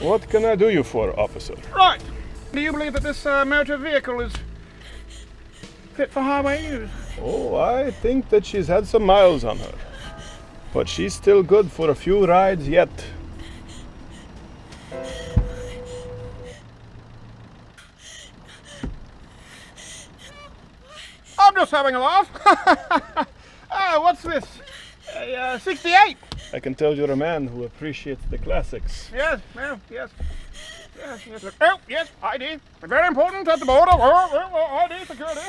What can I do you for, officer? Right. Do you believe that this motor vehicle is fit for highway use? Oh, I think that she's had some miles on her. But she's still good for a few rides yet. I'm just having a laugh. What's this? 68. I can tell you're a man who appreciates the classics. Yes, well, yes. Yes. Oh, yes, ID. Very important at the border. ID security.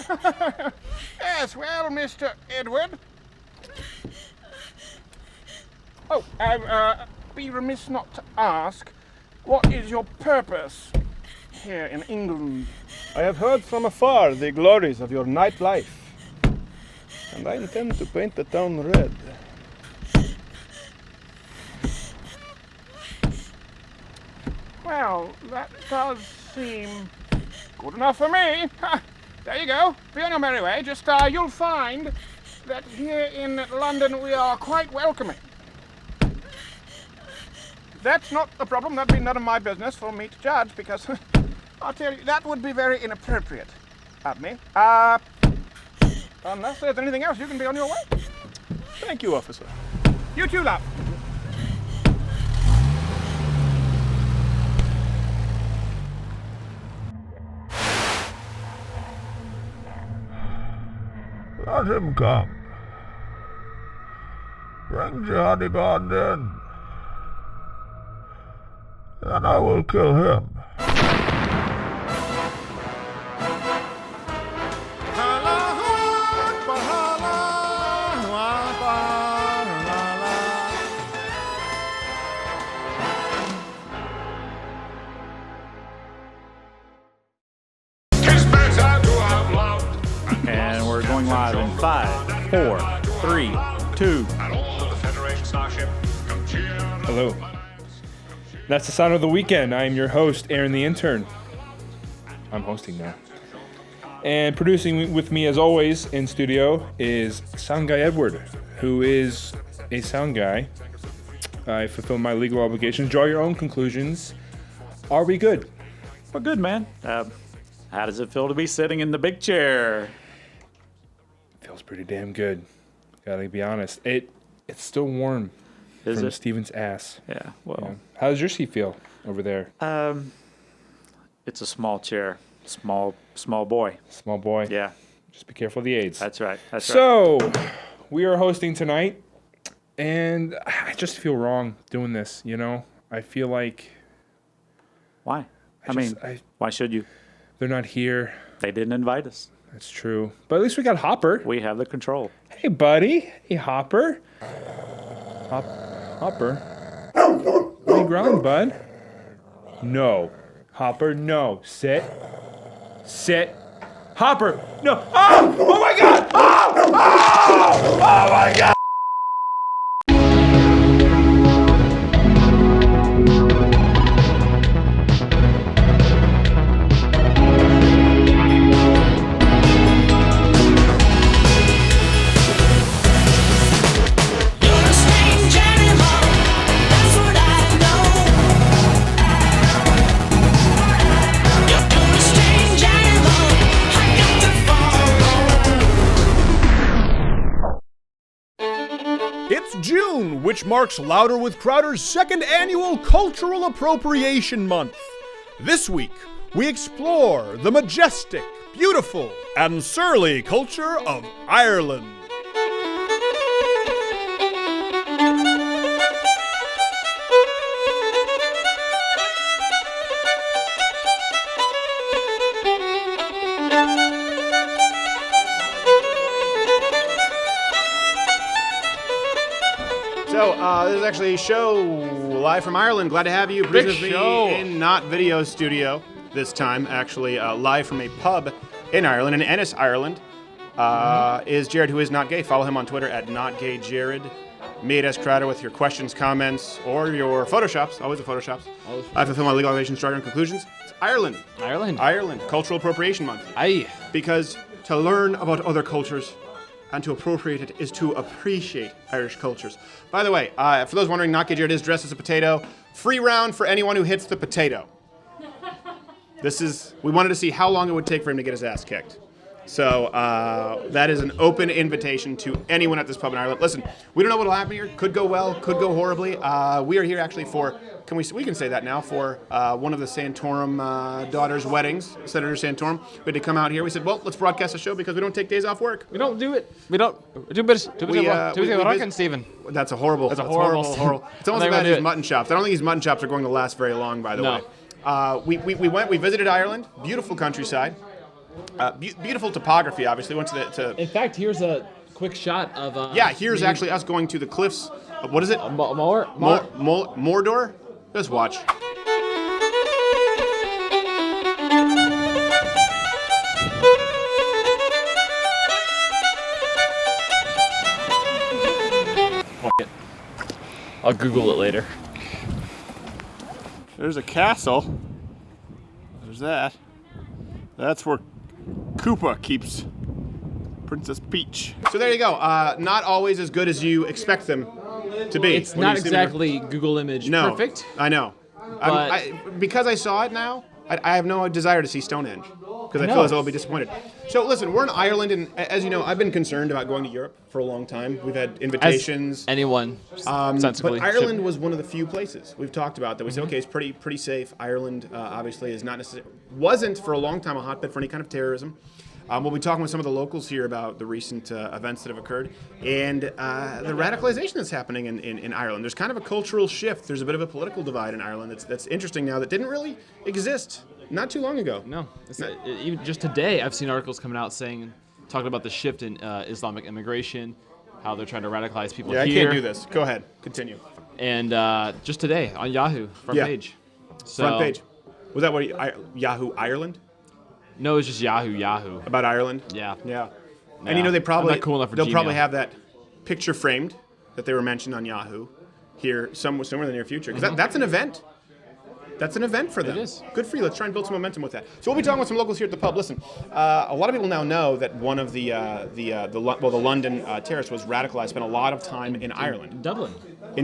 Yes, well, Mr. Edward. Oh, I'd be remiss not to ask, what is your purpose here in England? I have heard from afar the glories of your nightlife, and I intend to paint the town red. Well, that does seem good enough for me. There you go. Be on your merry way. Just, you'll find that here in London we are quite welcoming. That's not a problem. That'd be none of my business for me to judge, because I'll tell you, that would be very inappropriate of me. Unless there's anything else, you can be on your way. Thank you, officer. You too, love. Let him come. Bring Johnny Bond in, and I will kill him. And we're going live in 5, 4, 3, 2. Hello. That's the sound of the weekend. I am your host, Aaron the Intern. I'm hosting now. And producing with me, as always, in studio is Sound Guy Edward, who is a sound guy. I fulfill my legal obligations. Draw your own conclusions. Are we good? Well, good, man. How does it feel to be sitting in the big chair? Feels pretty damn good. Gotta be honest. It's still warm Is from it? Steven's ass. Yeah, well. Yeah. How does your seat feel over there? It's a small chair. Small boy. Small boy. Yeah, Just be careful of the AIDS. that's right. So, we are hosting tonight, and I just feel wrong doing this, you know? I feel like Why? Why should you? they're not here. They didn't invite us. That's true. But at least we got Hopper. We have the control. Hey, buddy. Hey, Hopper. Hopper. Lay ground, bud. No. Hopper, no. Sit. Hopper, no. Oh! Oh, my God! Oh! Oh! Oh, my God! June, which marks Louder with Crowder's second annual Cultural Appropriation Month. This week, we explore the majestic, beautiful, and surly culture of Ireland. This is actually a show live from Ireland. Glad to have you. Big Producer show. in not video studio this time. Actually, live from a pub in Ireland, in Ennis, Ireland. Is Jared, who is not gay. Follow him on Twitter at NotGayJared. Me at S. Crowder with your questions, comments, or your Photoshops. Always the Photoshops. I fulfill my legal obligations, start on conclusions. It's Ireland. Ireland. Ireland. Cultural Appropriation Month. Aye. Because to learn about other cultures and to appropriate it is to appreciate Irish cultures. By the way, for those wondering, Not Gay Jared is dressed as a potato. Free round for anyone who hits the potato. We wanted to see how long it would take for him to get his ass kicked. So that is an open invitation to anyone at this pub in Ireland. Listen, we don't know what will happen here. Could go well, could go horribly. We are here actually for, we can say that now, for one of the Santorum daughters' weddings, Senator Santorum. We had to come out here. We said, well, let's broadcast a show because we don't take days off work. We don't do it. We don't. Stephen. That's a horrible. It's almost as bad as mutton chops. I don't think these mutton chops are going to last very long, by the way. We visited Ireland. Beautiful countryside. Beautiful topography, obviously. Went to In fact, here's a quick shot of. Here's actually us going to the cliffs. What is it? Mordor. Just watch. I'll Google it later. There's a castle. There's that. That's where Koopa keeps Princess Peach. So there you go. Not always as good as you expect them to be. It's not exactly Google image perfect. I know. Because I saw it now, I have no desire to see Stonehenge. Because I feel as though I'll be disappointed. So listen, we're in Ireland, and as you know, I've been concerned about going to Europe for a long time. We've had invitations. As anyone, sensibly. But Ireland was one of the few places we've talked about that we said, okay, it's pretty safe. Ireland, obviously, is not necessarily, wasn't for a long time a hotbed for any kind of terrorism. We'll be talking with some of the locals here about the recent events that have occurred and the radicalization that's happening in Ireland. There's kind of a cultural shift. There's a bit of a political divide in Ireland that's interesting now that didn't really exist not too long ago. No. Even just today, I've seen articles coming out talking about the shift in Islamic immigration, how they're trying to radicalize people here. Yeah, I can't do this. Go ahead. Continue. And just today on Yahoo, front page. Front page. Was that what Yahoo Ireland? No, it's just Yahoo. About Ireland? Yeah. And you know, they'll Gmail. probably have that picture framed that they were mentioned on Yahoo here somewhere in the near future. Because that's an event. That's an event for them. It is. Good for you. Let's try and build some momentum with that. So we'll be talking with some locals here at the pub. Listen, a lot of people now know that one of the London terrorists was radicalized, spent a lot of time in Ireland. In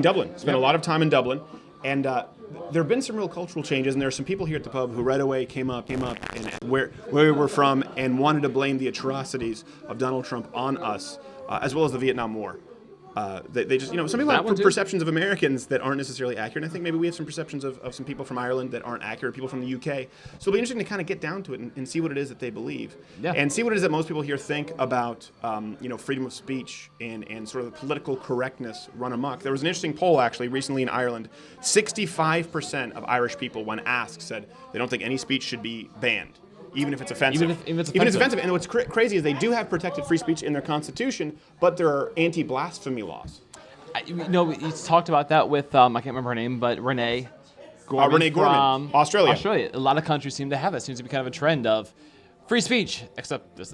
Dublin. Spent a lot of time in Dublin. And there have been some real cultural changes, and there are some people here at the pub who right away came up and where we were from and wanted to blame the atrocities of Donald Trump on us, as well as the Vietnam War. They just, some people have perceptions of Americans that aren't necessarily accurate. And I think maybe we have some perceptions of some people from Ireland that aren't accurate, people from the UK. So it'll be interesting to kind of get down to it and see what it is that they believe. Yeah. And see what it is that most people here think about, freedom of speech and sort of the political correctness run amok. There was an interesting poll actually recently in Ireland. 65% of Irish people, when asked, said they don't think any speech should be banned. Even if it's offensive. Even if it's offensive. And what's crazy is they do have protected free speech in their constitution, but there are anti-blasphemy laws. He's talked about that with, I can't remember her name, but Renee Gorman. Renee Gorman, from Australia. A lot of countries seem to have that. It seems to be kind of a trend of free speech, except this.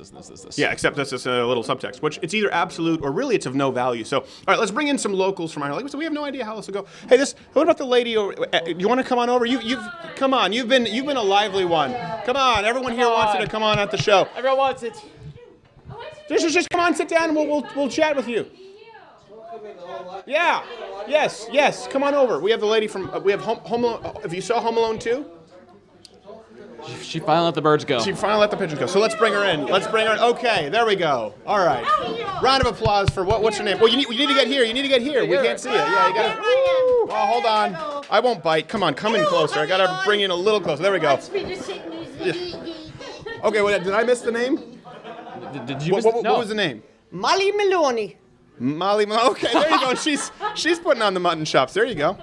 Yeah, except that's just a little subtext, which it's either absolute or really it's of no value. So, all right, let's bring in some locals from Ireland. So we have no idea how this will go. Hey, what about the lady over? You want to come on over? Come on. You've been a lively one. Come on, everyone here wants you to come on at the show. Everyone wants it. Just come on, sit down, and we'll chat with you. Yeah. Yes. Come on over. We have the lady from. We have Home Alone. If you saw Home Alone 2. She finally let the birds go. She finally let the pigeons go. So let's bring her in. Okay, there we go. All right. Round of applause for what's your name? Well, you need to get here. We can't see you. Yeah, you got to. Oh, hold on. I won't bite. Come in closer. I got to bring you in a little closer. There we go. Okay, did I miss the name? Did you miss What was the name? Molly Maloney. Okay, there you go. She's putting on the mutton chops. There you go.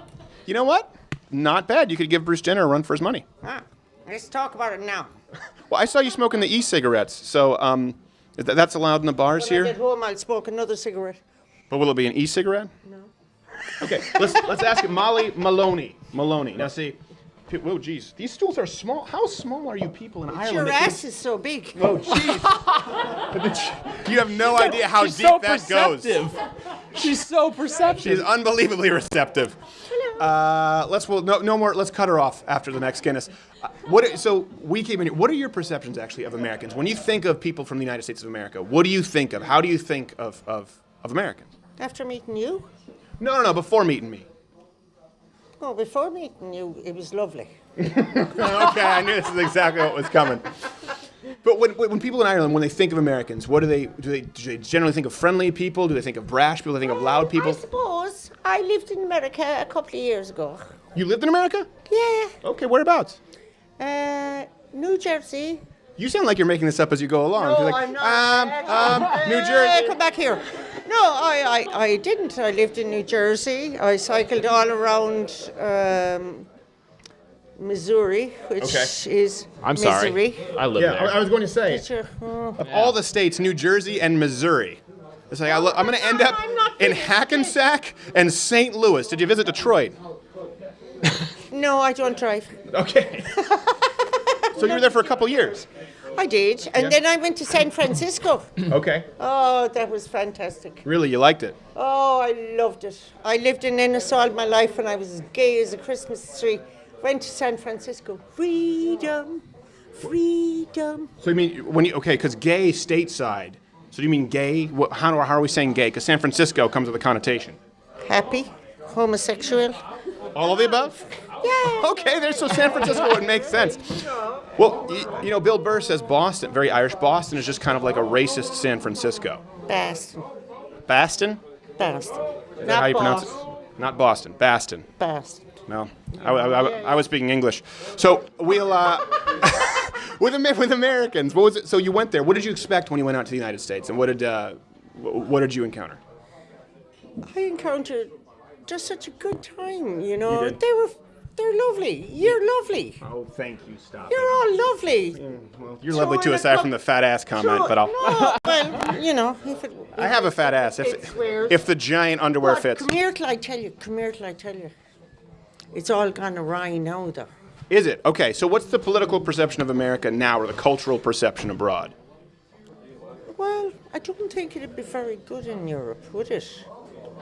You know what? Not bad. You could give Bruce Jenner a run for his money. Let's talk about it now. Well, I saw you smoking the e-cigarettes, so that's allowed in the bars here? When I get home, I'll smoke another cigarette. But will it be an e-cigarette? No. Okay, let's ask it. Molly Maloney. Now see, whoa, geez, these stools are small. How small are you people in Ireland? Your ass is so big. Oh, jeez. You have no idea how deep that goes. She's so perceptive. She's unbelievably receptive. No more. Let's cut her off after the next Guinness. What are your perceptions actually of Americans? When you think of people from the United States of America, what do you think of? How do you think of Americans? After meeting you? No. Before meeting me. Oh, before meeting you, it was lovely. Okay, I knew this is exactly what was coming. But when people in Ireland, when they think of Americans, what do they generally think of friendly people? Do they think of brash people? Do they think of loud people? I suppose I lived in America a couple of years ago. You lived in America? Yeah. Okay, whereabouts? New Jersey. You sound like you're making this up as you go along. No, You're like, I'm not. New Jersey. Come back here. No, I didn't. I lived in New Jersey. I cycled all around Missouri, which is I'm misery. sorry. I live there. I was going to say, Oh. of all the states, New Jersey and Missouri. It's like, I'm going to end up I'm not in kidding. Hackensack and St. Louis. Did you visit Detroit? No, I don't drive. Okay. So you were there for a couple years? I did. And then I went to San Francisco. Okay. Oh, that was fantastic. Really, you liked it? Oh, I loved it. I lived in Ennis all my life and I was as gay as a Christmas tree. Went to San Francisco. Freedom. Freedom. So you mean, because gay stateside. So do you mean gay? How are we saying gay? Because San Francisco comes with a connotation. Happy. Homosexual. All of the above? Yeah. Okay, there's so San Francisco would make sense. Well, Bill Burr says Boston, very Irish. Boston is just kind of like a racist San Francisco. Baston. Baston? Baston. Is that how you pronounce it? Not Boston. Baston. Baston. No, I was speaking English. So we'll with Americans. What was it? So you went there. What did you expect when you went out to the United States, and what did you encounter? I encountered just such a good time, You did? They're lovely. You're lovely. Oh, thank you. Stop. You're all lovely. Well, you're lovely too, aside from the fat ass comment. But I'll. No, well, if it. I have a fat ass. If the giant underwear What? fits. Come here till I tell you. It's all gone awry now, though. Is it? Okay, so what's the political perception of America now, or the cultural perception abroad? Well, I don't think it'd be very good in Europe, would it?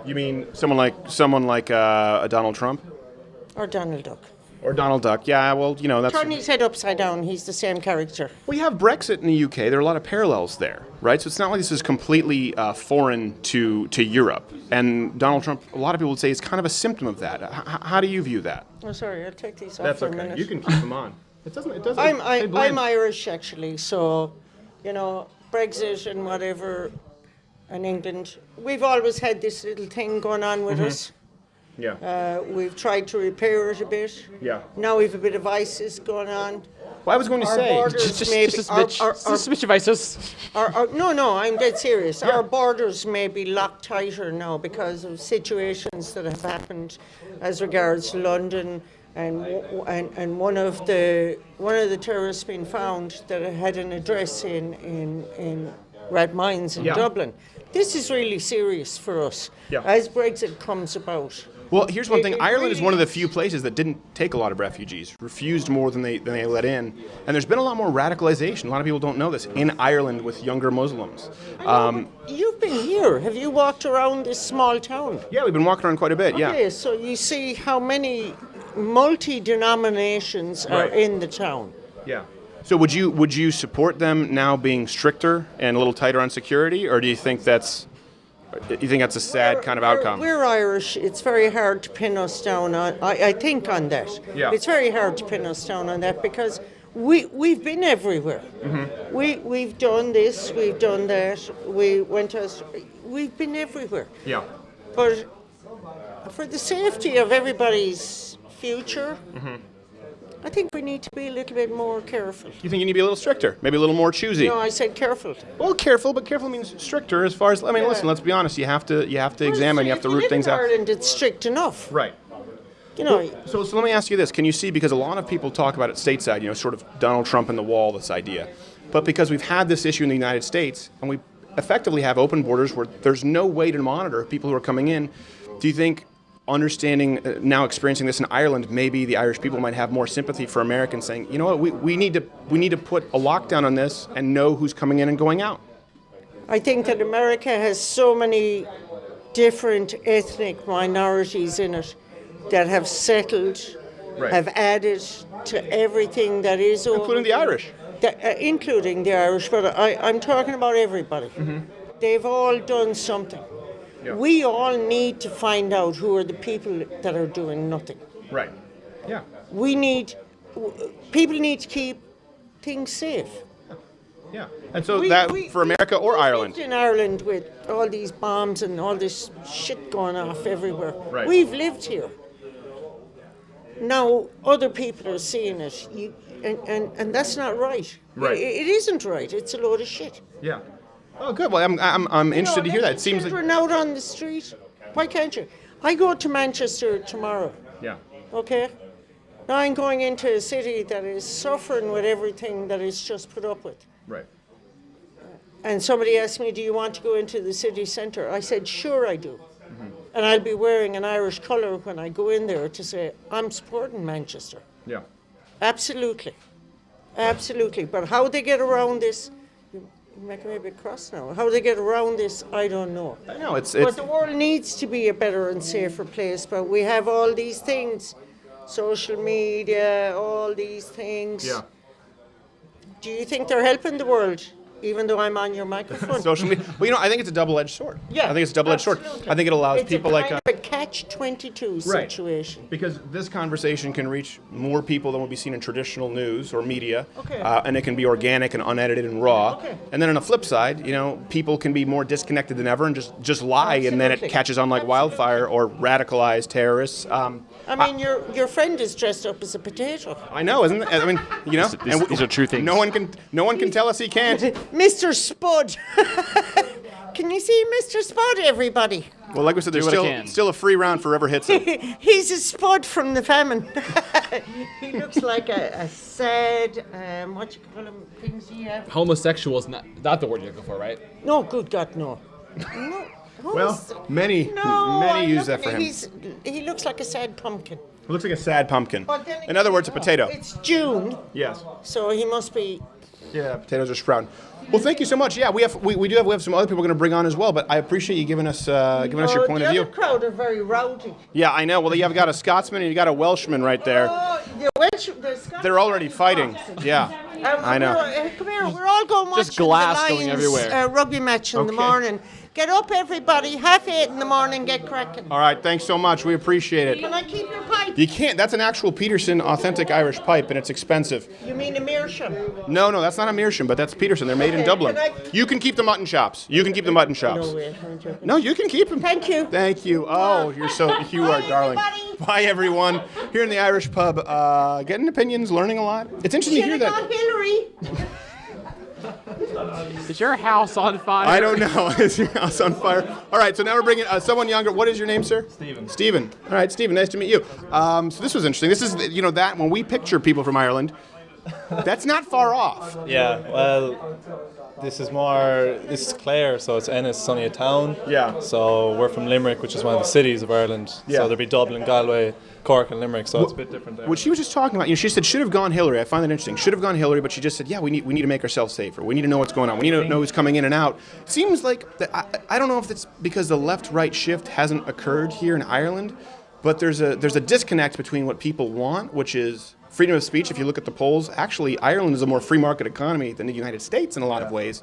You mean someone like Donald Trump? Or Donald Duck. Or Donald Duck? Yeah, well, that's... Turn his head upside down, he's the same character. We have Brexit in the UK. There are a lot of parallels there, right? So it's not like this is completely foreign to Europe. And Donald Trump, a lot of people would say, is kind of a symptom of that. How do you view that? Oh, sorry, I'll take these off for a minute. You can keep them on. It doesn't. I'm Irish, actually, so, Brexit and whatever, and England, we've always had this little thing going on with us. Yeah. We've tried to repair it a bit. Yeah. Now we've a bit of ISIS going on. Well, I was going to Our say... borders Just may be- a smidge of ISIS. No, I'm dead serious. Our borders may be locked tighter now because of situations that have happened as regards London, and one of the terrorists being found that had an address in Red Mines in Dublin. This is really serious for us as Brexit comes about. Well, here's one thing. It Ireland is really one of the few places that didn't take a lot of refugees, refused more than they let in. And there's been a lot more radicalization. A lot of people don't know this, in Ireland with younger Muslims. You've been here. Have you walked around this small town? Yeah, we've been walking around quite a bit, Okay, so you see how many multi-denominations are in the town. Yeah. So would you support them now being stricter and a little tighter on security, or do you think that's a sad kind of outcome? We're Irish. It's very hard to pin us down on. I think on that. Yeah. It's very hard to pin us down on that because we've been everywhere. Mm-hmm. We've done this. We've done that. We've been everywhere. Yeah. But for the safety of everybody's future, I think we need to be a little bit more careful. You think you need to be a little stricter, maybe a little more choosy? No, I said careful. Well, careful, but careful means stricter as far as, listen, let's be honest, you have to examine, you have to root things out. In Ireland, it's strict enough. Right. So let me ask you this. Can you see, because a lot of people talk about it stateside, sort of Donald Trump and the wall, this idea. But because we've had this issue in the United States, and we effectively have open borders where there's no way to monitor people who are coming in, do you think understanding, now experiencing this in Ireland, maybe the Irish people might have more sympathy for Americans saying, you know what, we need to put a lockdown on this and know who's coming in and going out? I think that America has so many different ethnic minorities in it. that have settled, have added to everything that is over. Including the Irish. Including the Irish, but I'm talking about everybody. They've all done something. Yeah. We all need to find out who are the people that are doing nothing. Right. Yeah. People need to keep things safe. Yeah. And so for America or Ireland? In Ireland with all these bombs and all this shit going off everywhere. Right. We've lived here. Now other people are seeing it, and that's not right. Right. It isn't right. It's a load of shit. Yeah. Oh, good. Well, I'm interested to hear that. It seems like children out on the street. Why can't you? I go to Manchester tomorrow. Yeah. Okay. Now I'm going into a city that is suffering with everything that it's just put up with. Right. And somebody asked me, do you want to go into the city centre? I said, sure I do. And I'll be wearing an Irish colour when I go in there to say, I'm supporting Manchester. Yeah. Absolutely. Absolutely. But how they get around this, you're making me a bit cross now. How they get around this, I don't know. I know, it's But the world needs to be a better and safer place. But we have all these things, social media, all these things. Yeah. Do you think they're helping the world? Even though I'm on your microphone. Social media. Well, I think it's a double-edged sword. Yeah, I think it's a double-edged sword. absolutely. I think it allows It's people a like kind of a catch-22 situation. Because this conversation can reach more people than will be seen in traditional news or media, Okay. And it can be organic and unedited and raw. Okay. And then on the flip side, people can be more disconnected than ever and just lie, and then it Absolutely. catches on like Absolutely. wildfire, or radicalized terrorists. I mean, your friend is dressed up as a potato. I know, isn't it? I mean, These are true things. No one can tell us he can't. Mr. Spud. Can you see Mr. Spud, everybody? Well, like we said, there's what I can. still a free round for whoever hits him. He's a spud from the famine. He looks like a sad, what you call him, things he have. Homosexual is not the word you're looking for, right? No, good God, no. No. Well, many use that for him. He looks like a sad pumpkin. It looks like a sad pumpkin. But then In other words, a again, potato. It's June, Yes. so he must be. Yeah, potatoes are sprouting. Well, thank you so much. Yeah, we have some other people we're going to bring on as well, but I appreciate you giving us your point of view. The other crowd are very rowdy. Yeah, I know. Well, you've got a Scotsman and you got a Welshman right there. Oh, the Welsh, the Scots They're already fighting. boxing. Yeah, I know. Come here, we're all going watching Just glass the going Lions, everywhere. Rugby match in the Okay. morning. Get up, everybody. 8:30 in the morning, get cracking. All right, thanks so much. We appreciate it. Can I keep your pipe? You can't. That's an actual Peterson authentic Irish pipe, and it's expensive. You mean a meerschaum? No, that's not a Meerschaum, but that's Peterson. They're made in Okay, Dublin. can I- You can keep the mutton chops. You can keep the mutton chops. No way. I'm joking. No, you can keep them. Thank you. Thank you. Oh, you are Bye, darling. everybody. Bye, everyone. Here in the Irish pub, getting opinions, learning a lot. It's interesting to hear Should have that. got Hillary. Is your house on fire? I don't know. Is your house on fire? All right, so now we're bringing someone younger. What is your name, sir? Stephen. Stephen. All right, Stephen, nice to meet you. So this was interesting. This is, that when we picture people from Ireland, that's not far off. Yeah, well, this is Clare, so it's Ennis, it's only a town. Yeah. So we're from Limerick, which is one of the cities of Ireland. Yeah. So there'd be Dublin, Galway, Cork and Limerick, so it's a bit different there. What she was just talking about, she said should have gone Hillary. I find that interesting. Should have gone Hillary, but she just said, yeah, we need to make ourselves safer. We need to know what's going on. We need to know who's coming in and out. Seems like I don't know if it's because the left-right shift hasn't occurred here in Ireland, but there's a disconnect between what people want, which is freedom of speech. If you look at the polls, actually Ireland is a more free market economy than the United States in a lot of ways.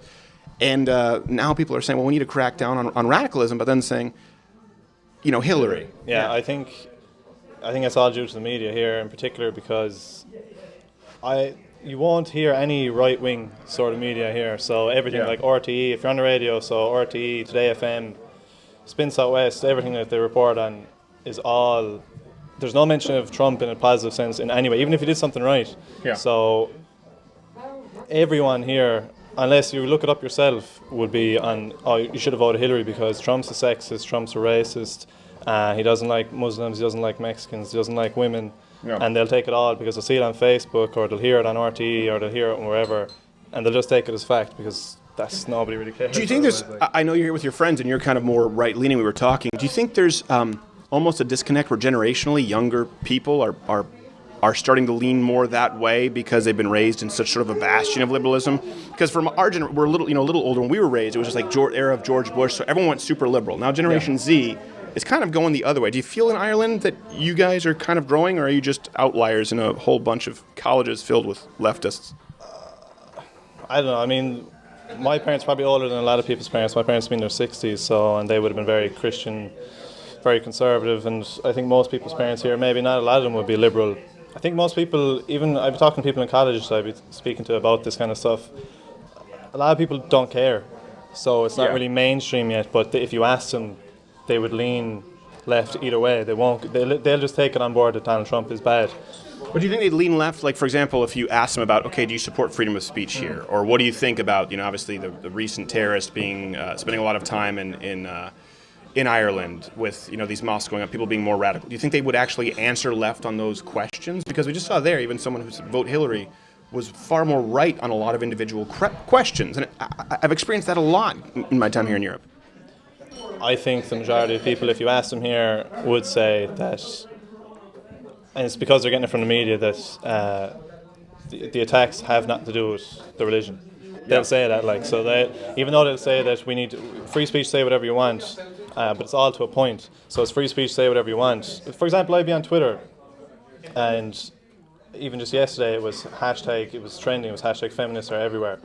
And now people are saying, well, we need to crack down on radicalism, but then saying, Hillary. Yeah, I think it's all due to the media here in particular, because you won't hear any right-wing sort of media here. So everything like RTE, if you're on the radio, so RTE, Today FM, Spin Southwest, everything that they report on is all, there's no mention of Trump in a positive sense in any way, even if he did something right. Yeah. So everyone here, unless you look it up yourself, would be on, oh, you should have voted Hillary because Trump's a sexist, Trump's a racist, he doesn't like Muslims, he doesn't like Mexicans, he doesn't like women, and they'll take it all because they'll see it on Facebook, or they'll hear it on RTE, or they'll hear it wherever, and they'll just take it as fact because that's, nobody really cares. Do you think there's, I know you're here with your friends and you're kind of more right-leaning, we were talking, do you think there's almost a disconnect where generationally younger people are starting to lean more that way because they've been raised in such sort of a bastion of liberalism? Because from our we're a little older. When we were raised, it was just like era of George Bush, so everyone went super liberal. Now Generation Z is kind of going the other way. Do you feel in Ireland that you guys are kind of growing, or are you just outliers in a whole bunch of colleges filled with leftists? I don't know. I mean, my parents are probably older than a lot of people's parents. My parents have been in their 60s, and they would have been very Christian, very conservative, and I think most people's parents here, maybe not a lot of them, would be liberal. I think most people, even I've been talking to people in college I've been speaking to about this kind of stuff, a lot of people don't care. So it's not really mainstream yet, but if you ask them, they would lean left either way. They won't. They'll just take it on board that Donald Trump is bad. But do you think they'd lean left? Like, for example, if you ask them about, okay, do you support freedom of speech here? Or what do you think about, obviously the recent terrorist being spending a lot of time in Ireland with, these mosques going up, people being more radical? Do you think they would actually answer left on those questions? Because we just saw there, even someone who said vote Hillary was far more right on a lot of individual questions. And I've experienced that a lot in my time here in Europe. I think the majority of people, if you ask them here, would say that, and it's because they're getting it from the media, that the attacks have nothing to do with the religion. They'll say that, even though they'll say that we need free speech, say whatever you want, but it's all to a point. So it's free speech, say whatever you want. For example, I'd be on Twitter, and even just yesterday it was trending, it was hashtag feminists are everywhere.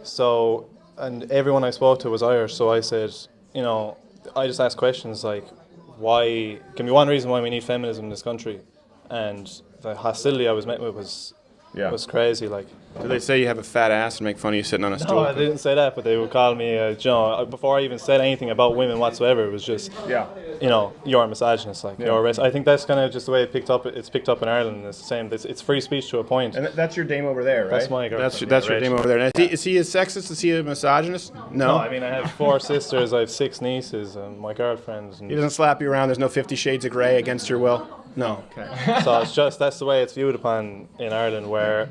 So, and everyone I spoke to was Irish, so I said, I just asked questions like, why, give me one reason why we need feminism in this country. And the hostility I was met with was crazy. Do they say you have a fat ass and make fun of you sitting on a stool? No, I didn't say that, but they would call me, before I even said anything about women whatsoever, it was just, you're a misogynist, you're a racist. I think that's kind of just the way it's picked up in Ireland. It's the same. It's free speech to a point. And that's your dame over there, right? That's my girlfriend. That's your dame over there. And is he a sexist? Is he a misogynist? No. I mean, I have 4 sisters, I have 6 nieces, and my girlfriends. And he doesn't slap you around. There's no 50 Shades of Grey against your will? No. Okay. So it's just, that's the way it's viewed upon in Ireland, where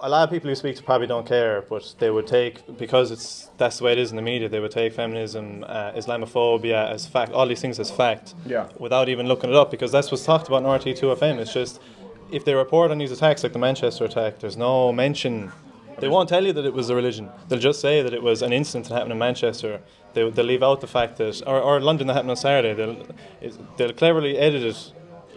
a lot of people who speak to probably don't care, but they would take, because that's the way it is in the media, they would take feminism, Islamophobia as fact, all these things as fact, without even looking it up, because that's what's talked about in RT2FM. It's just, if they report on these attacks, like the Manchester attack, there's no mention. They won't tell you that it was a religion. They'll just say that it was an incident that happened in Manchester. They'll leave out the fact that, or London that happened on Saturday, they'll cleverly edit it,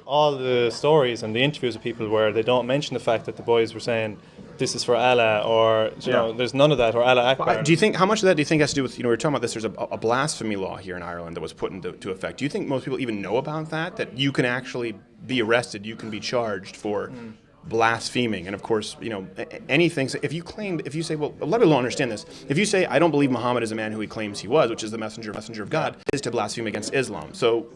all the stories and the interviews of people where they don't mention the fact that the boys were saying, this is for Allah, or there's none of that, or Allah Akbar. Do you think, how much of that do you think has to do with, we were talking about this, there's a blasphemy law here in Ireland that was put into effect. Do you think most people even know about that you can actually be arrested, you can be charged for blaspheming? And of course, anything, if you say, well, a lot of people don't understand this. If you say, I don't believe Muhammad is a man who he claims he was, which is the messenger of God, is to blaspheme against Islam. So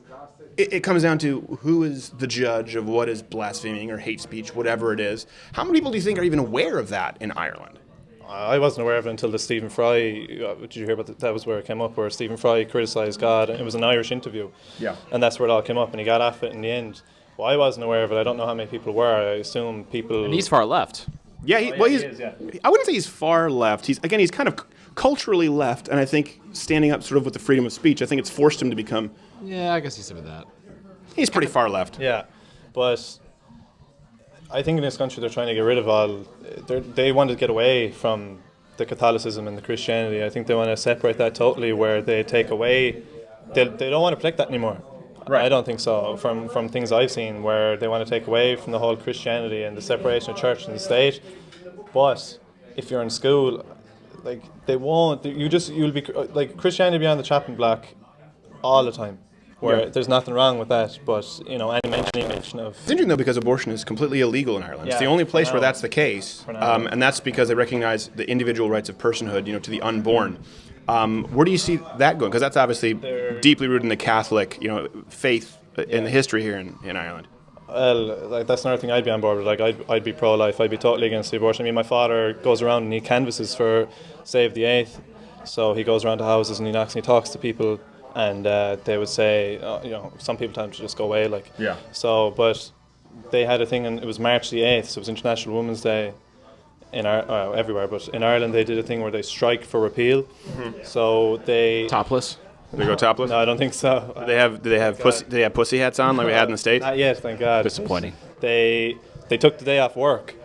it comes down to who is the judge of what is blaspheming or hate speech, whatever it is. How many people do you think are even aware of that in Ireland? I wasn't aware of it until the Stephen Fry, did you hear about that? That was where it came up, where Stephen Fry criticised God, and it was an Irish interview. Yeah. And that's where it all came up, and he got off it in the end. Well, I wasn't aware of it. I don't know how many people were. I assume people... And he's far left. Yeah, he is. I wouldn't say he's far left. He's kind of culturally left, and I think standing up sort of with the freedom of speech, I think it's forced him to become... Yeah, I guess he's some of that. He's pretty far left. Yeah, but I think in this country they're trying to get rid of all... They want to get away from the Catholicism and the Christianity. I think they want to separate that totally, where they take away... They don't want to protect that anymore. Right. I don't think so, from things I've seen, where they want to take away from the whole Christianity and the separation of church and the state. But if you're in school, they won't. You'll be Christianity be on the chopping block all the time. Where there's nothing wrong with that, but any mention of... It's interesting though, because abortion is completely illegal in Ireland. It's the only place where that's the case, and that's because they recognize the individual rights of personhood, to the unborn. Where do you see that going? Because that's obviously deeply rooted in the Catholic, faith in the history here in Ireland. Well, that's another thing I'd be on board with. I'd be pro-life. I'd be totally against the abortion. I mean, my father goes around and he canvasses for Save the Eighth. So he goes around to houses and he knocks and he talks to people, and they would say, some people tell him to just go away. So, but they had a thing, and it was March the 8th, so it was International Women's Day. Everywhere, but in Ireland they did a thing where they strike for repeal. Mm-hmm. So they topless. They go topless? No, I don't think so. Do they have pussy hats on like we had in the States? Not yet, thank God. Disappointing. They took the day off work,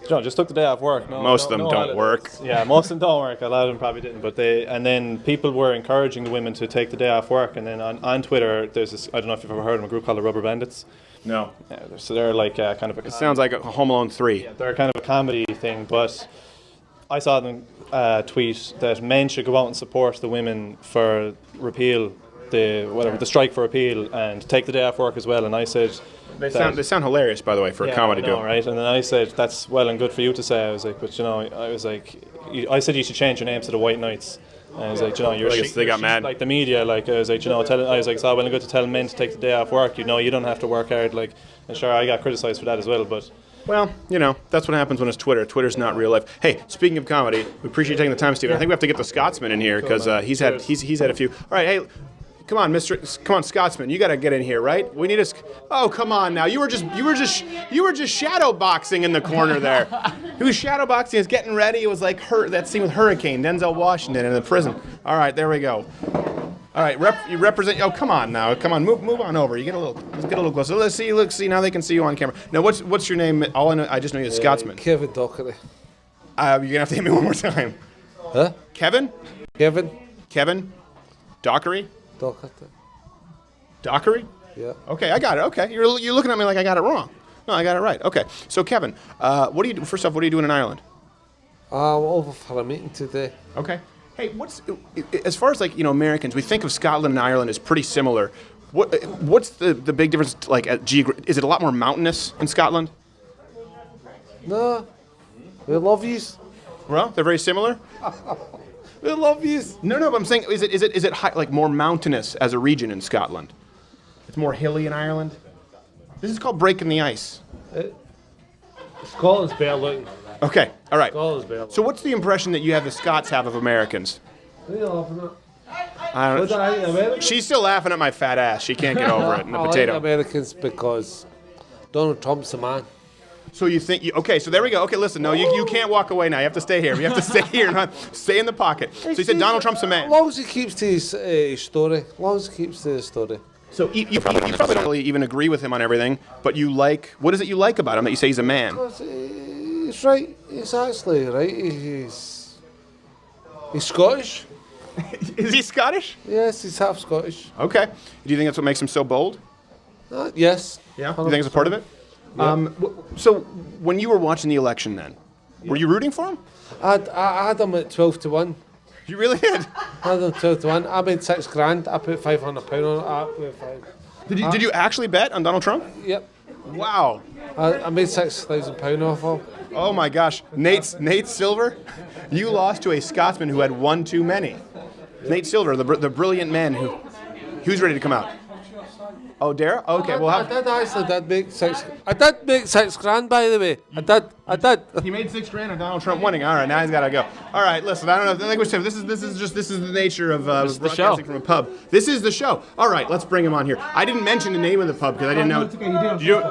just took the day off work. Most of them don't work. Yeah, most of them don't work. A lot of them probably didn't. But then people were encouraging the women to take the day off work. And then on Twitter, there's this, I don't know if you've ever heard of them, a group called the Rubber Bandits. No. Yeah, so they're like kind of a... It sounds like a Home Alone 3. Yeah, they're kind of a comedy thing, but I saw them tweet that men should go out and support the women for repeal, the strike for repeal, and take the day off work as well. And I said... They sound hilarious, by the way, for a comedy duo. Right? And then I said, that's well and good for you to say. I was like, but I said you should change your names to the White Knights. And I was like, they got mad. Like the media, like I was like, it's all well and good to tell men to take the day off work. You don't have to work hard. Like, and sure, I got criticised for that as well, but. Well, that's what happens when it's Twitter. Twitter's not real life. Hey, speaking of comedy, we appreciate you taking the time, Stephen. I think we have to get the Scotsman in here because he's had a few. All right, hey. Come on, Scotsman. You got to get in here, right? We need a. Oh, come on now. You were just shadow boxing in the corner there. He was shadow boxing. He was getting ready. It was like that scene with Hurricane, Denzel Washington in the prison. All right, there we go. All right, you represent. Oh, come on now. Come on, move on over. Let's get a little closer. Let's see. Now they can see you on camera. Now, what's your name? All I know, I just know you're a Scotsman. Kevin Dockery. You're gonna have to hit me one more time. Huh? Kevin. Dockery. Dockery? Yeah. Okay, I got it. Okay, you're looking at me like I got it wrong. No, I got it right. Okay, so Kevin, what do you do? First off, what are you doing in Ireland? Over for a meeting today. Okay. Hey, as far as Americans, we think of Scotland and Ireland as pretty similar. What's the big difference? Like, is it a lot more mountainous in Scotland? No, we love yous. Well, they're very similar. We love yous. No, but I'm saying, is it high, like more mountainous as a region in Scotland? It's more hilly in Ireland. This is called breaking the ice. Scotland's better looking. Okay, all right. Scotland's better. So what's the impression that you have the Scots have of Americans? What are you laughing at? I don't know. She's still laughing at my fat ass. She can't get over it. And the potato. I like Americans because Donald Trump's the man. So you think okay? So there we go. Okay, listen. No, you can't walk away now. You have to stay here. You have to stay here. Stay in the pocket. So you said Donald Trump's a man. As long as he keeps to his story. As long as he keeps to his story. So you probably don't really even agree with him on everything, but you like. What is it you like about him that you say he's a man? Because he's right. He's actually right. He's Scottish. Is he Scottish? Yes, he's half Scottish. Okay. Do you think that's what makes him so bold? Yes. Yeah. You think it's a part of it? Yeah. So when you were watching the election then, were you rooting for him? I had him at 12-1. You really did? I had him 12-1. I made $6,000. I put £500 on it. Did you actually bet on Donald Trump? Yep. Wow. I made £6,000 off him. Oh my gosh. Nate Silver, you lost to a Scotsman who had one too many. Yep. Nate Silver, the brilliant man who's ready to come out. Oh, Dara? Okay, well, I did make $6,000, by the way. I did. He made $6,000 on Donald Trump winning. All right, now he's got to go. All right, listen. I don't know. Like we said, this is the nature of broadcasting from a pub. This is the show. All right, let's bring him on here. I didn't mention the name of the pub because I didn't know. Okay, you did.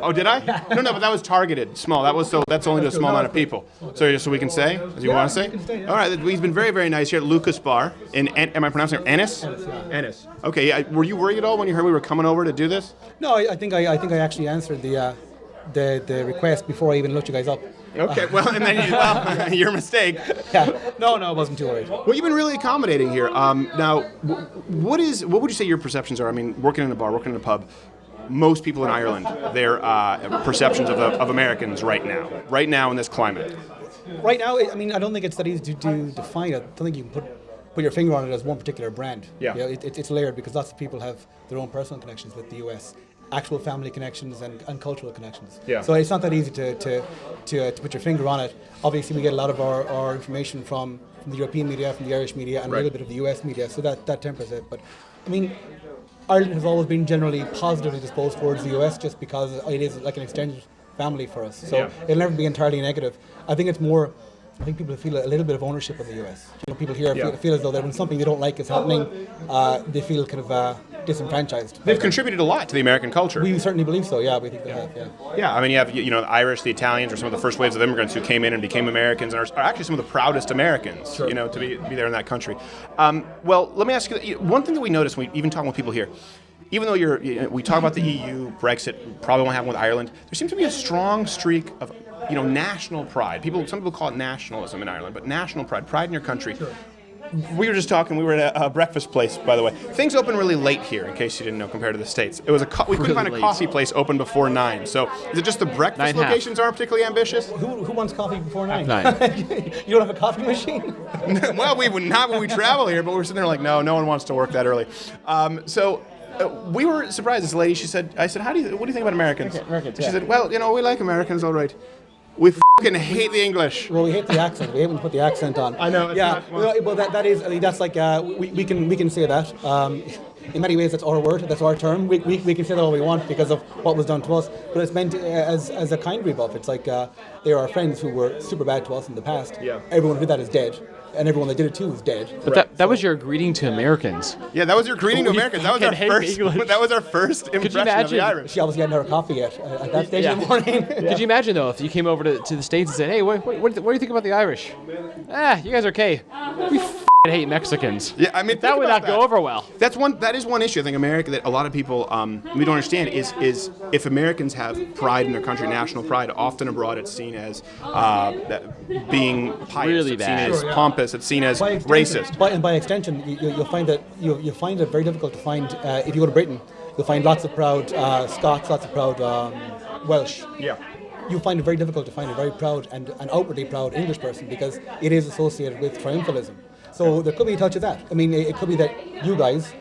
Oh, did I? No, but that was targeted, small. That's only to a small amount of people. So we can say, as you want to say. All right, he's been very, very nice here at Lucas Bar in. Am I pronouncing it Ennis? Ennis. Okay. Yeah. Were you worried at all when you heard we were coming over to do this? No, I think I actually answered the request before I even looked you guys up. Okay, well, and then your mistake. Yeah, no, I wasn't too worried. Well, you've been really accommodating here. Now, what would you say your perceptions are? I mean, working in a bar, working in a pub. Most people in Ireland, their perceptions of Americans right now in this climate. Right now, I mean, I don't think it's that easy to define. I don't think you can put your finger on it as one particular brand. Yeah. It's layered because lots of people have their own personal connections with the US, actual family connections and cultural connections. Yeah. So it's not that easy to put your finger on it. Obviously, we get a lot of our information from the European media, from the Irish media, and a little bit of the US media, so that tempers it. But, I mean, Ireland has always been generally positively disposed towards the US just because it is like an extended family for us. So it'll never be entirely negative. I think people feel a little bit of ownership of the US. People here feel as though that when something they don't like is happening, they feel kind of disenfranchised. They've contributed a lot to the American culture. We certainly believe so. Yeah, we think they have. Yeah. Yeah, I mean, you have the Irish, the Italians, or some of the first waves of immigrants who came in and became Americans, and are actually some of the proudest Americans. Sure. To be there in that country. Well, let me ask you one thing that we noticed when we even talking with people here. Even though we talk about the EU, Brexit, probably won't happen with Ireland. There seems to be a strong streak of national pride. Some people call it nationalism in Ireland, but national pride in your country. We were just talking. We were at a breakfast place, by the way. Things open really late here, in case you didn't know, compared to the States. It was we couldn't find a coffee place open before 9. So is it just the breakfast locations aren't particularly ambitious? Who wants coffee before 9? 9. You don't have a coffee machine? Well, we would not when we travel here, but we're sitting there like, no one wants to work that early. We were surprised. This lady, I said, what do you think about Americans? Americans, She said, well, we like Americans, all right. We fucking hate the English. Well, we hate the accent. We haven't put the accent on. I know. That is. I mean, that's like we can say that. In many ways, that's our word. That's our term. We can say that all we want because of what was done to us. But it's meant as a kind rebuff. It's like there are friends who were super bad to us in the past. Yeah. Everyone who did that is dead. And everyone that did it too is dead. But that was your greeting to Americans. Yeah, that was your greeting to Americans. That was our first impression of the Irish. She obviously hadn't had her coffee yet at that stage in the morning. Could you imagine though if you came over to the States and said, "Hey, what do you think about the Irish? You guys are okay. We hate Mexicans." Yeah, I mean that would not go over well. That is one issue I think America that a lot of people we don't understand is if Americans have pride in their country, national pride, often abroad it's seen as being pious, really it's bad. seen as pompous, it's seen as racist. By extension, you'll find that you find it very difficult to find if you go to Britain, you'll find lots of proud Scots, lots of proud Welsh. Yeah. You find it very difficult to find a very proud and an outwardly proud English person because it is associated with triumphalism. So there could be a touch of that. I mean, it could be that you guys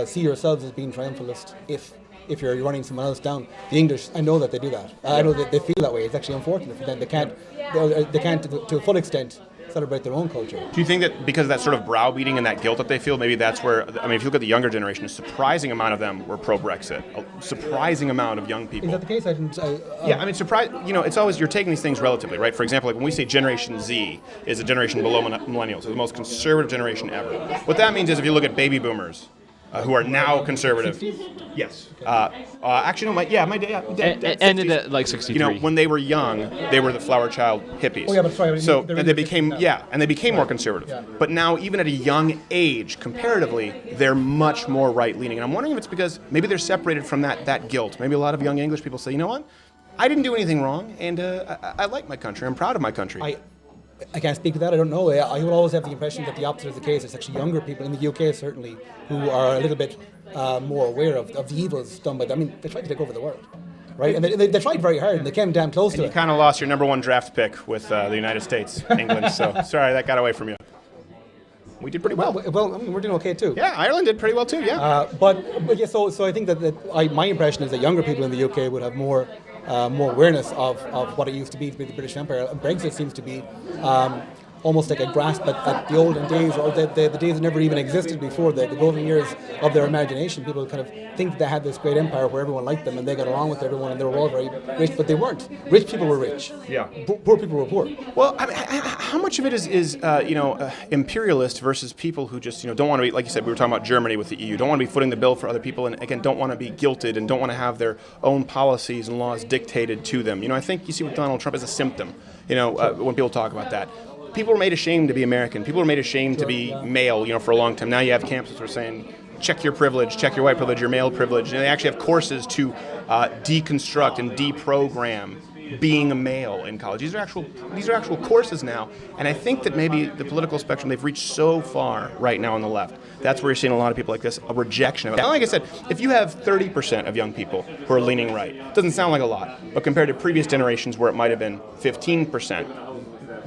see yourselves as being triumphalist if you're running someone else down. The English, I know that they do that. I know that they feel that way. It's actually unfortunate for them. They can't to a full extent celebrate their own culture. Do you think that because of that sort of browbeating and that guilt that they feel, maybe that's where, if you look at the younger generation, a surprising amount of them were pro-Brexit. A surprising amount of young people. Is that the case? It's always, you're taking these things relatively, right? For example, like when we say Generation Z is a generation below millennials, it's the most conservative generation ever. What that means is if you look at baby boomers, who are now conservative. 60s? Yes. Actually, no. My dad ended at like 63. When they were young, they were the flower child hippies. Oh yeah, but sorry. They became more conservative. Yeah. But now, even at a young age, comparatively, they're much more right-leaning. And I'm wondering if it's because maybe they're separated from that guilt. Maybe a lot of young English people say, you know what, I didn't do anything wrong, and I like my country. I'm proud of my country. I can't speak to that. I don't know. I will always have the impression that the opposite is the case. It's actually younger people in the UK, certainly, who are a little bit more aware of the evils done by them. I mean, they tried to take over the world, right? And they tried very hard, and they came damn close to it. You kind of lost your number one draft pick with the United States, England. So sorry that got away from you. We did pretty well. Well, I mean, we're doing okay too. Yeah, Ireland did pretty well too. Yeah. But yeah, so I think that my impression is that younger people in the UK would have more awareness of what it used to be the British Empire. And Brexit seems to be almost like a grasp at the olden days, or the days that never even existed before, the golden years of their imagination. People kind of think that they had this great empire where everyone liked them and they got along with everyone and they were all very rich, but they weren't. Rich people were rich. Yeah. Poor people were poor. Well, I mean, how much of it is imperialist versus people who just don't want to be, like you said, we were talking about Germany with the EU, don't want to be footing the bill for other people, and again, don't want to be guilted and don't want to have their own policies and laws dictated to them. I think you see with Donald Trump as a symptom. When people talk about that. People were made ashamed to be American. People were made ashamed to be male, for a long time. Now you have campuses that are saying, check your privilege, check your white privilege, your male privilege. And they actually have courses to deconstruct and deprogram being a male in college. These are actual courses now. And I think that maybe the political spectrum, they've reached so far right now on the left. That's where you're seeing a lot of people like this, a rejection of it. Like I said, if you have 30% of young people who are leaning right, it doesn't sound like a lot, but compared to previous generations where it might have been 15%,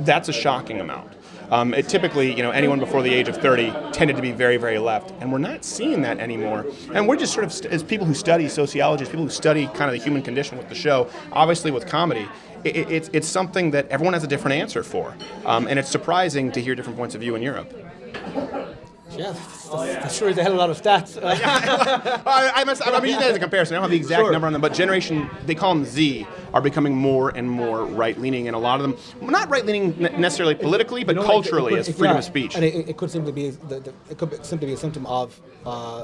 that's a shocking amount. It typically, anyone before the age of 30 tended to be very, very left, and we're not seeing that anymore. And we're just sort of, as people who study sociology, as people who study kind of the human condition with the show, obviously with comedy, it's something that everyone has a different answer for. And it's surprising to hear different points of view in Europe. Yeah, that sure is a hell of a lot of stats. I'm using that as a comparison. I don't have the exact number on them, but generation, they call them Z, are becoming more and more right-leaning, and a lot of them, not right-leaning necessarily politically, but culturally, as freedom of speech. And it could simply be a symptom of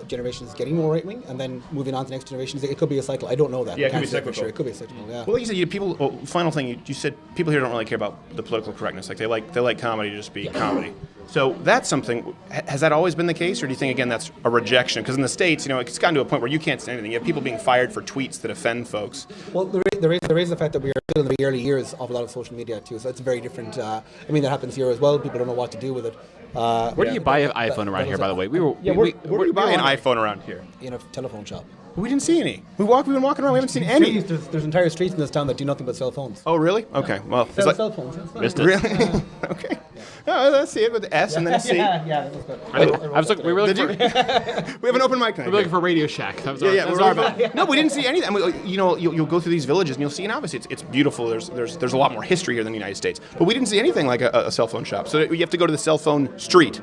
generations getting more right-wing, and then moving on to the next generations. It could be a cycle. I don't know that. Yeah, it could be cyclical. Sure. It could be cyclical. Yeah. Well, like you said, final thing, you said people here don't really care about the political correctness. Like they like comedy to just be comedy. So that's something. Has that always been the case, or do you think again that's a rejection? Because in the States, it's gotten to a point where you can't say anything. You have people being fired for tweets that offend folks. Well, there is the fact that we are still in the early years of a lot of social media too, so it's very different. That happens here as well. People don't know what to do with it. Where do you buy an iPhone around here, by the way? Where do you buy an iPhone around here? In a telephone shop. We didn't see any. We've been walking around. We haven't seen any. There's entire streets in this town that do nothing but cell phones. Oh, really? Okay. Well, cell phones. Missed it. Really? Okay. No, let's see it with the S and then a C. Yeah, that was good. I was looking. We were looking. We have an open mic tonight. We were looking for Radio Shack. That was No, we didn't see anything. I mean, you'll go through these villages and you'll see, and obviously it's beautiful. There's a lot more history here than the United States, but we didn't see anything like a cell phone shop. So you have to go to the cell phone street.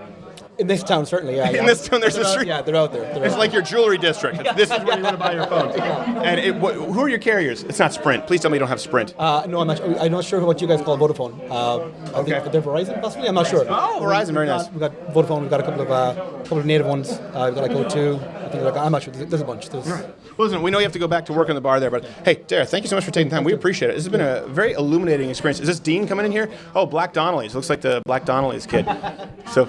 In this town, certainly, yeah. In this town, there's a street. Yeah, they're out there. It's like your jewelry district. This is where you want to buy your phones. And who are your carriers? It's not Sprint. Please tell me you don't have Sprint. No, I'm not sure what you guys call Vodafone. I think they're Verizon, possibly. I'm not sure. Oh, Verizon, very nice. We've got Vodafone. We've got a couple of native ones. We've got like O2. I think I'm not sure. There's a bunch. Well, listen, we know you have to go back to work in the bar there, but hey, Dara, thank you so much for taking the time. We appreciate it. This has been a very illuminating experience. Is this Dean coming in here? Oh, Black Donnelly's. Looks like the Black Donnelly's kid. So.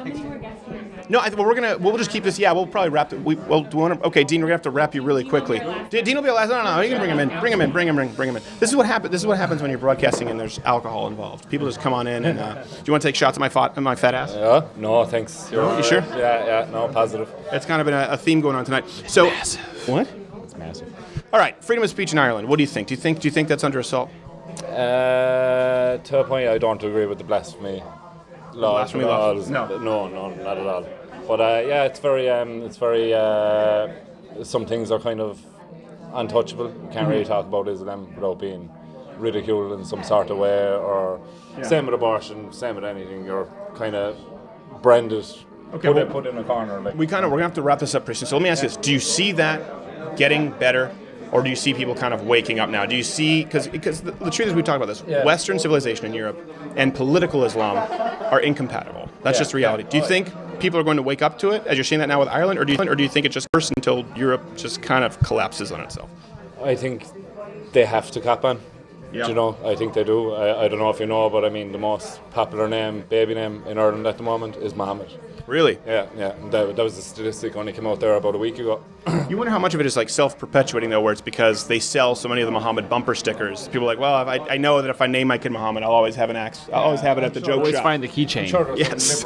No, we'll just keep this. Yeah, we'll probably wrap it. Okay, Dean, we're gonna have to wrap you really quickly. Dean will be last. No, you can bring him in. Bring him in. This is what happens when you're broadcasting and there's alcohol involved. People just come on in and do you want to take shots at my fat ass? Yeah, no, thanks. You sure? Yeah, no, positive. It's kind of been a theme going on tonight. So, massive. What? It's massive. All right, freedom of speech in Ireland. What do you think? Do you think that's under assault? To a point, I don't agree with the blasphemy law. Blasphemy laws? No, not at all. But yeah, it's very. Some things are kind of untouchable. You can't really talk about Islam without being ridiculed in some sort of way. Or same with abortion, same with anything. You're kind of branded. Okay, put in a corner. Like. We're gonna have to wrap this up pretty soon. So let me ask you this: do you see that getting better? Or do you see people kind of waking up now? Do you see, because the truth is we talk about this, Western civilization in Europe and political Islam are incompatible. That's just reality. Do you think people are going to wake up to it, as you're seeing that now with Ireland, or do you think it's just worse until Europe just kind of collapses on itself? I think they have to cap on. Yeah. I think they do. I don't know if you know, but I mean, the most popular baby name in Ireland at the moment is Mohammed. Really? Yeah. That was the statistic only came out there about a week ago. You wonder how much of it is like self-perpetuating, though, where it's because they sell so many of the Muhammad bumper stickers. People are like, well, I know that if I name my kid Muhammad, I'll always have an axe. I'll always have it at the joke always shop. Find the keychain. Sure, yes.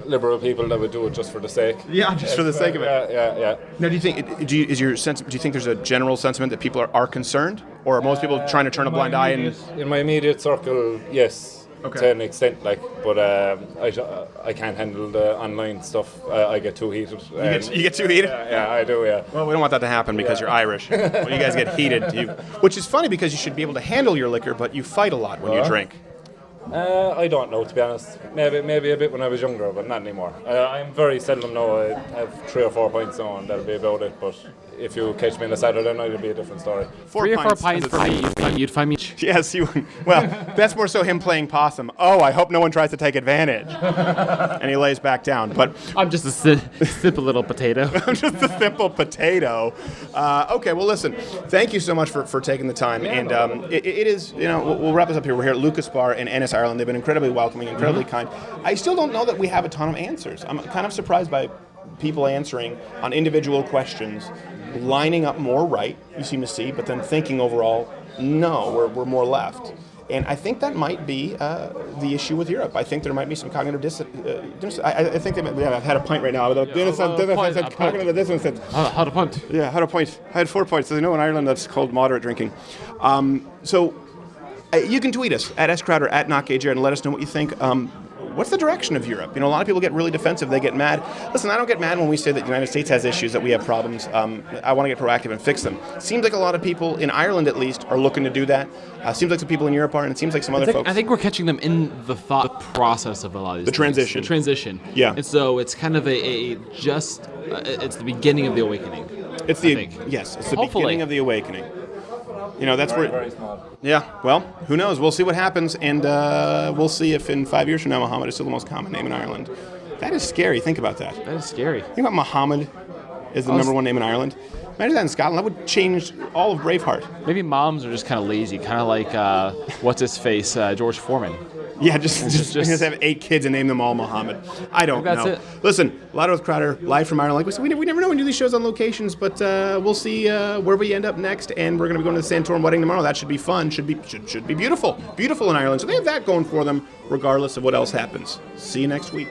Liberal people that would do it just for the sake. Yeah, just for the sake of it. Yeah. Now, do you think do you think there's a general sentiment that people are concerned, or are most people trying to turn a blind eye? In my immediate circle, yes. Okay. To an extent, but I can't handle the online stuff. I get too heated. You get too heated? Yeah, I do, yeah. Well, we don't want that to happen because you're Irish. When you guys get heated, which is funny because you should be able to handle your liquor, but you fight a lot when you drink. I don't know, to be honest. Maybe a bit when I was younger, but not anymore. I'm very seldom now. I have 3 or 4 pints now, and that'll be about it. But if you catch me on a Saturday night, it'll be a different story. 3 or 4 pints for me, you'd find me. Yes, you. Well, that's more so him playing possum. Oh, I hope no one tries to take advantage. And he lays back down. But I'm just a simple little potato. I'm just a simple potato. Okay, well, listen. Thank you so much for taking the time. And it is, we'll wrap this up here. We're here at Lucas Bar in Ennis, Ireland. They've been incredibly welcoming, incredibly kind. I still don't know that we have a ton of answers. I'm kind of surprised by people answering on individual questions, lining up more right, you seem to see, but then thinking overall, no, we're more left. And I think that might be the issue with Europe. I think there might be some cognitive dissonance. I think I've had a pint right now. Cognitive dissonance. How to point? Yeah, how to point. I had 4 points. In Ireland that's called moderate drinking. So you can tweet us at SCrowder, at NotGayJared, and let us know what you think. What's the direction of Europe? A lot of people get really defensive. They get mad. Listen, I don't get mad when we say that the United States has issues, that we have problems. I want to get proactive and fix them. Seems like a lot of people, in Ireland at least, are looking to do that. Seems like some people in Europe are, and it seems like some other folks. I think we're catching them in the thought process of a lot of these The transition. The transition. Yeah. And so it's kind of it's the beginning of the awakening. It's the beginning of the awakening. That's very, where. Very small. Yeah. Well, who knows? We'll see what happens, and we'll see if in 5 years from now, Muhammad is still the most common name in Ireland. That is scary. Think about that. That is scary. Think about Muhammad is the number one name in Ireland. Imagine that in Scotland. That would change all of Braveheart. Maybe moms are just kind of lazy, kind of like what's his face, George Foreman. Yeah, just have 8 kids and name them all Muhammad. I don't know. That's it. Listen, Louder with Crowder, live from Ireland. Like we said, we never know when we do these shows on locations, but we'll see where we end up next. And we're going to be going to the Santorum wedding tomorrow. That should be fun. Should be beautiful. Beautiful in Ireland. So they have that going for them, regardless of what else happens. See you next week.